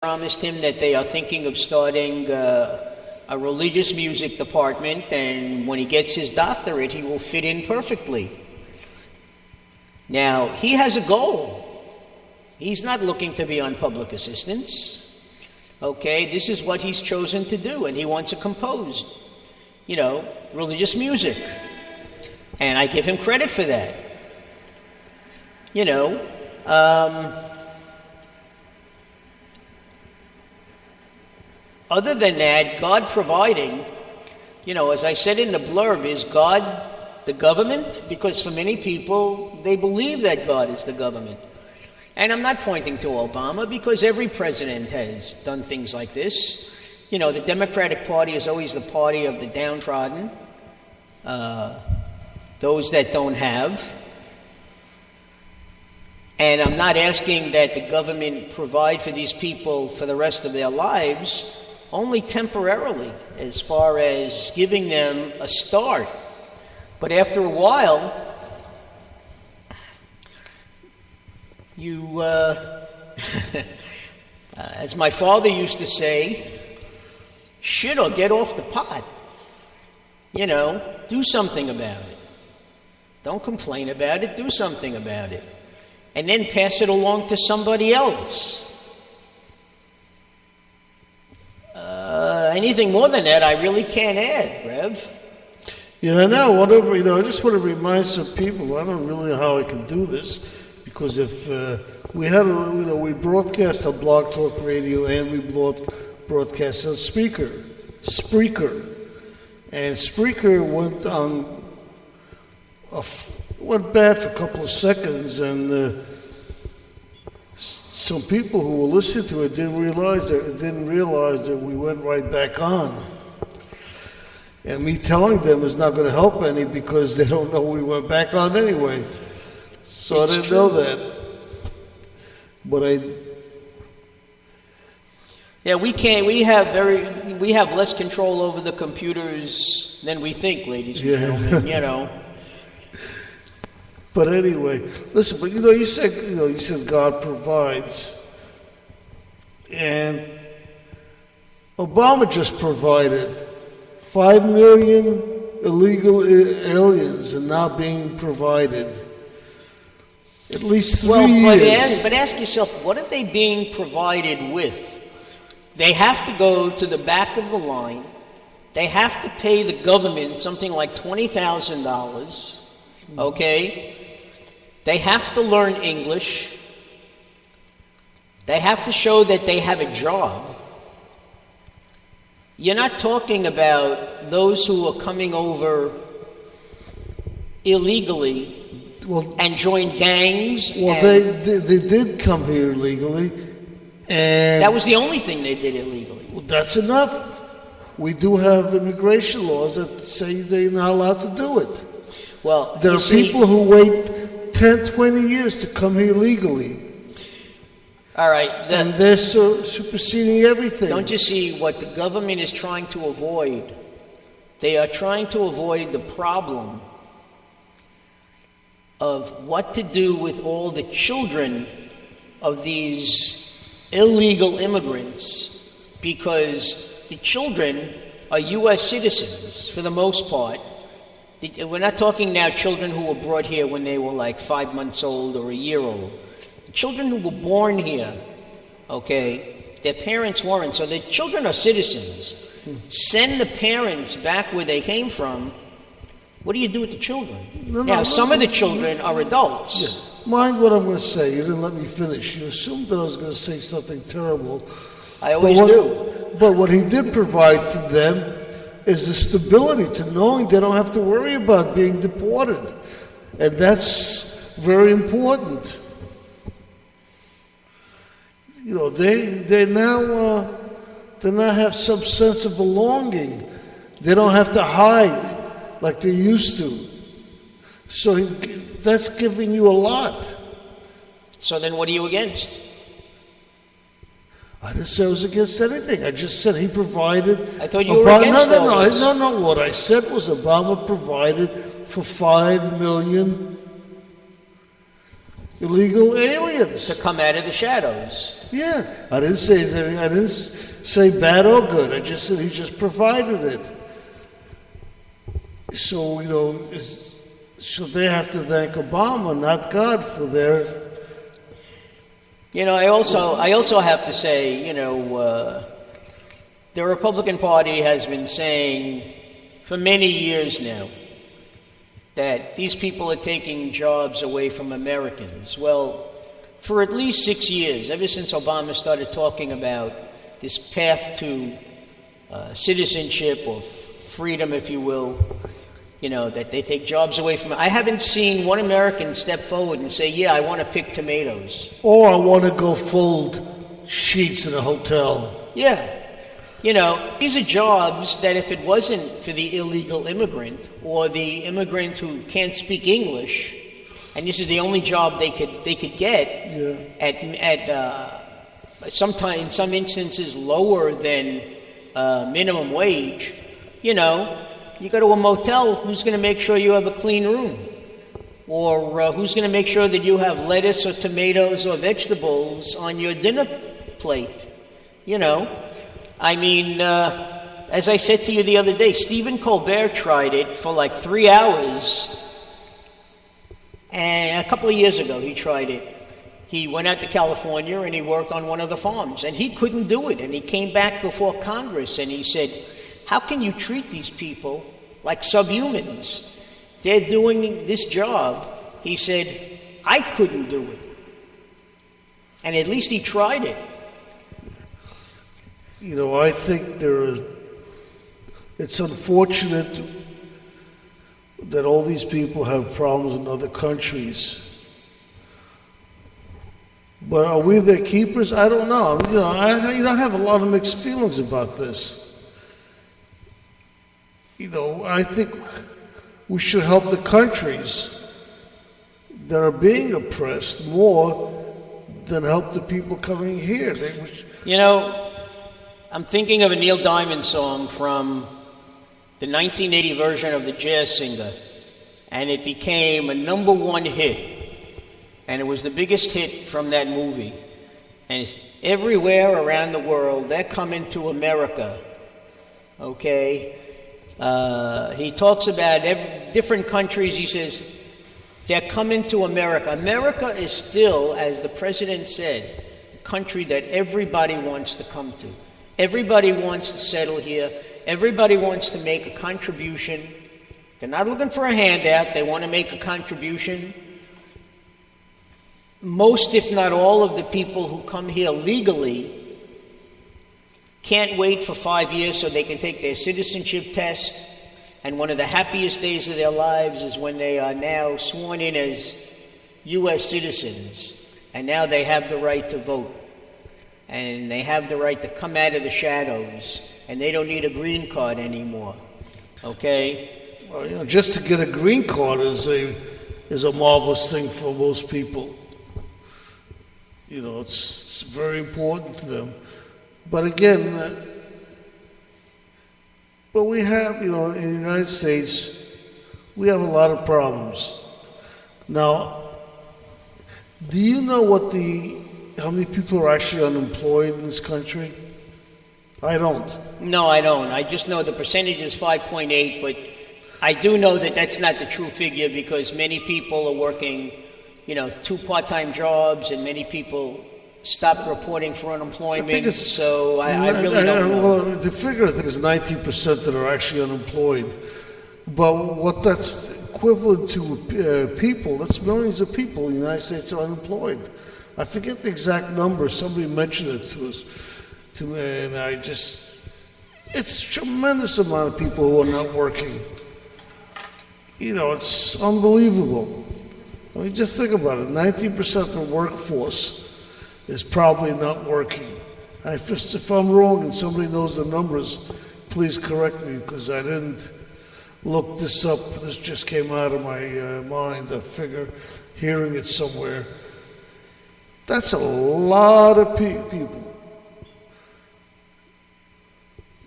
promised him that they are thinking of starting a religious music department, and when he gets his doctorate, he will fit in perfectly. Now, he has a goal. He's not looking to be on public assistance. Okay, this is what he's chosen to do, and he wants to compose, religious music. And I give him credit for that. Other than that, God providing, as I said in the blurb, is God the government? Because for many people, they believe that God is the government. And I'm not pointing to Obama, because every president has done things like this. The Democratic Party is always the party of the downtrodden, those that don't have. And I'm not asking that the government provide for these people for the rest of their lives, only temporarily, as far as giving them a start. But after a while, you, as my father used to say, shit or get off the pot. Do something about it. Don't complain about it, do something about it. And then pass it along to somebody else. Anything more than that, I really can't add, Rev. Yeah, now, whatever, I just want to remind some people, I don't really know how I can do this, because if we had, we broadcast on Blog Talk Radio and we broadcast on Spreaker. And Spreaker went bad for a couple of seconds, and some people who were listening to it didn't realize that we went right back on. And me telling them is not going to help any, because they don't know we went back on anyway. So I didn't know that. But yeah, we can't. We have less control over the computers than we think, ladies and gentlemen. But anyway, listen. But you said God provides, and Obama just provided 5 million illegal aliens are now being provided. At least 3 years. But ask yourself, what are they being provided with? They have to go to the back of the line. They have to pay the government something like $20,000. Okay? They have to learn English. They have to show that they have a job. You're not talking about those who are coming over illegally and join gangs. Well, they did come here illegally, and that was the only thing they did illegally. Well, that's enough. We do have immigration laws that say they're not allowed to do it. Well, there are people who wait 10, 20 years to come here legally. All right. And they're superseding everything. Don't you see what the government is trying to avoid? They are trying to avoid the problem of what to do with all the children of these illegal immigrants, because the children are U.S. citizens for the most part. We're not talking now children who were brought here when they were like 5 months old or a year old. Children who were born here, okay, their parents weren't, so the children are citizens. Send the parents back where they came from. What do you do with the children? Some of the children are adults. Yeah. Mind what I'm going to say. You didn't let me finish. You assumed that I was going to say something terrible. I always do. But what he did provide for them is the stability to knowing they don't have to worry about being deported. And that's very important. They now have some sense of belonging. They don't have to hide like they used to. So that's giving you a lot. So then what are you against? I didn't say I was against anything. I just said he provided. I thought you were against No. What I said was Obama provided for 5 million illegal aliens to come out of the shadows. Yeah, I didn't say bad or good. I just said he just provided it. So so they have to thank Obama, not God, for their. I also have to say, the Republican Party has been saying for many years now that these people are taking jobs away from Americans. Well, for at least 6 years, ever since Obama started talking about this path to citizenship or freedom, if you will, that they take jobs away from. I haven't seen one American step forward and say, yeah, I want to pick tomatoes. Or I want to go fold sheets in a hotel. Yeah. These are jobs that if it wasn't for the illegal immigrant or the immigrant who can't speak English, and this is the only job they could get at sometimes in some instances lower than minimum wage, you go to a motel, who's going to make sure you have a clean room? Or who's going to make sure that you have lettuce or tomatoes or vegetables on your dinner plate? As I said to you the other day, Stephen Colbert tried it for like 3 hours. And a couple of years ago, he tried it. He went out to California and he worked on one of the farms. And he couldn't do it. And he came back before Congress and he said, how can you treat these people like subhumans? They're doing this job. He said, I couldn't do it. And at least he tried it. I think it's unfortunate that all these people have problems in other countries. But are we their keepers? I don't know. I have a lot of mixed feelings about this. I think we should help the countries that are being oppressed more than help the people coming here. I'm thinking of a Neil Diamond song from the 1980 version of The Jazz Singer, and it became a #1 hit, and it was the biggest hit from that movie. And everywhere around the world, they're coming to America, okay? He talks about different countries. He says, they're coming to America. America is still, as the president said, a country that everybody wants to come to. Everybody wants to settle here. Everybody wants to make a contribution. They're not looking for a handout. They want to make a contribution. Most, if not all, of the people who come here legally can't wait for 5 years so they can take their citizenship test. And one of the happiest days of their lives is when they are now sworn in as U.S. citizens. And now they have the right to vote. And they have the right to come out of the shadows. And they don't need a green card anymore. Okay? Well, just to get a green card is a marvelous thing for most people. It's very important to them. But again, but we have, in the United States, we have a lot of problems. Now, do you know how many people are actually unemployed in this country? I don't. No, I don't. I just know the percentage is 5.8, but I do know that that's not the true figure because many people are working, 2 part-time jobs, and many people stopped reporting for unemployment. I really don't know. Well, the figure I think is 19% that are actually unemployed. But what that's equivalent to people, that's millions of people in the United States are unemployed. I forget the exact number. Somebody mentioned it to me, and it's a tremendous amount of people who are not working. It's unbelievable. Just think about it. 19% of the workforce is probably not working. If I'm wrong and somebody knows the numbers, please correct me because I didn't look this up. This just came out of my mind, I figure, hearing it somewhere. That's a lot of people.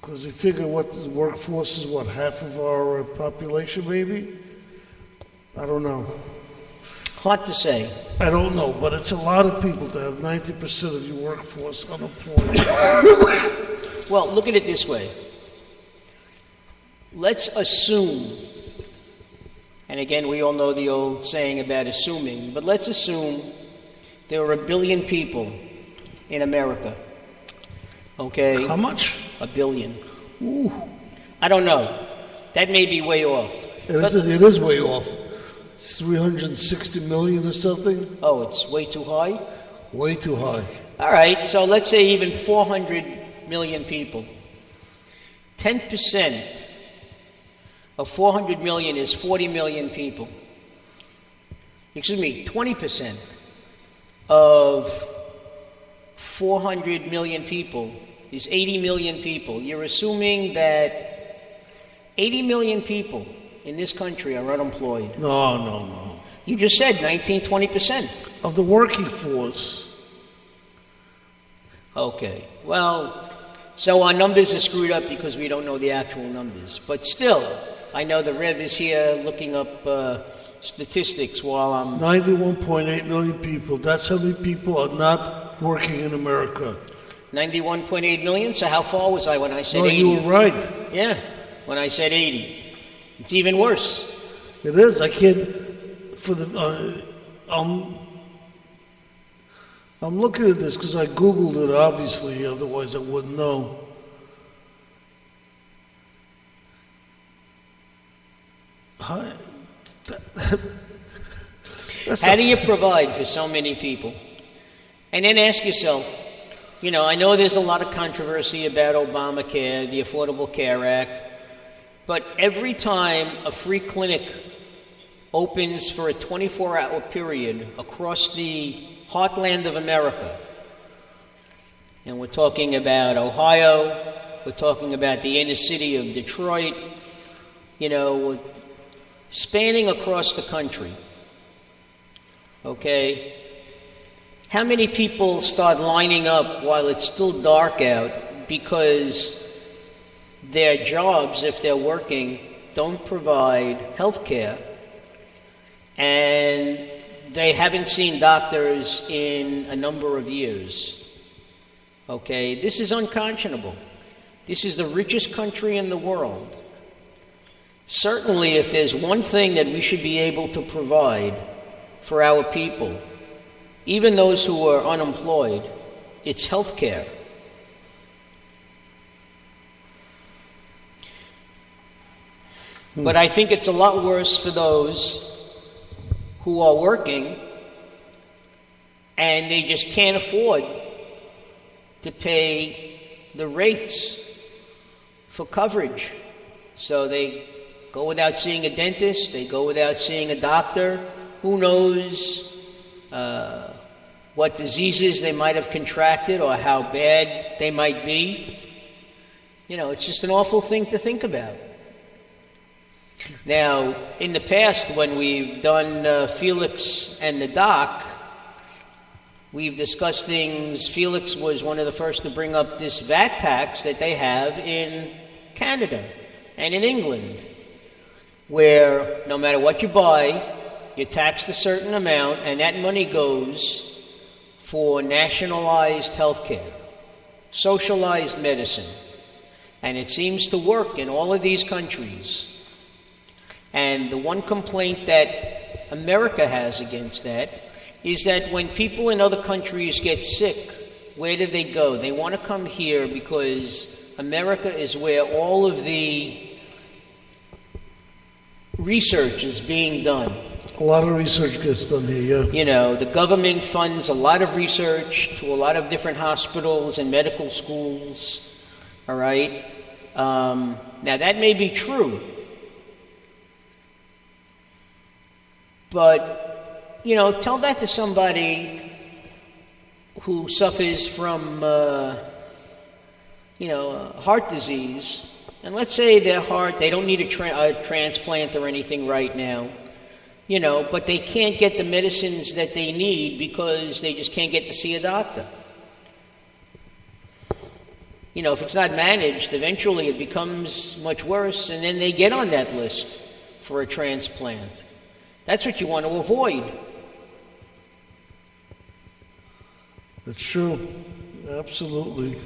Because you figure what the workforce is, half of our population maybe? I don't know. Hard to say. I don't know, but it's a lot of people to have 90% of your workforce unemployed. Well, look at it this way. Let's assume, and again, we all know the old saying about assuming, but let's assume there were 1 billion people in America. Okay? How much? 1 billion. Ooh. I don't know. That may be way off. It is way off. It's 360 million or something. Oh, it's way too high? Way too high. All right, so let's say even 400 million people. 10% of 400 million is 40 million people. Excuse me, 20% of 400 million people is 80 million people. You're assuming that 80 million people in this country are unemployed. No. You just said 20%. Of the working force. Okay, well, so our numbers are screwed up because we don't know the actual numbers. But still, I know the Rev is here looking up statistics while I'm... 91.8 million people. That's how many people are not working in America. 91.8 million? So how far was I when I said 80? No, you were right. Yeah, when I said 80. It's even worse. It is. I can't... I'm looking at this because I Googled it, obviously. Otherwise, I wouldn't know. How do you provide for so many people? And then ask yourself, I know there's a lot of controversy about Obamacare, the Affordable Care Act, but every time a free clinic opens for a 24-hour period across the heartland of America, and we're talking about Ohio, we're talking about the inner city of Detroit, we're spanning across the country, okay? How many people start lining up while it's still dark out because their jobs, if they're working, don't provide health care, and they haven't seen doctors in a number of years? Okay, this is unconscionable. This is the richest country in the world. Certainly, if there's one thing that we should be able to provide for our people, even those who are unemployed, it's health care. But I think it's a lot worse for those who are working and they just can't afford to pay the rates for coverage. So they go without seeing a dentist, they go without seeing a doctor. Who knows what diseases they might have contracted or how bad they might be. It's just an awful thing to think about. Now, in the past, when we've done Felix and the Doc, we've discussed things. Felix was one of the first to bring up this VAT tax that they have in Canada and in England, where no matter what you buy, you're taxed a certain amount, and that money goes for nationalized health care, socialized medicine. And it seems to work in all of these countries. And the one complaint that America has against that is that when people in other countries get sick, where do they go? They want to come here because America is where all of the research is being done. A lot of research gets done here, yeah. The government funds a lot of research to a lot of different hospitals and medical schools, all right? Now, that may be true. But, tell that to somebody who suffers from, heart disease. And let's say their heart, they don't need a transplant or anything right now, but they can't get the medicines that they need because they just can't get to see a doctor. If it's not managed, eventually it becomes much worse, and then they get on that list for a transplant. That's what you want to avoid. That's true. Absolutely.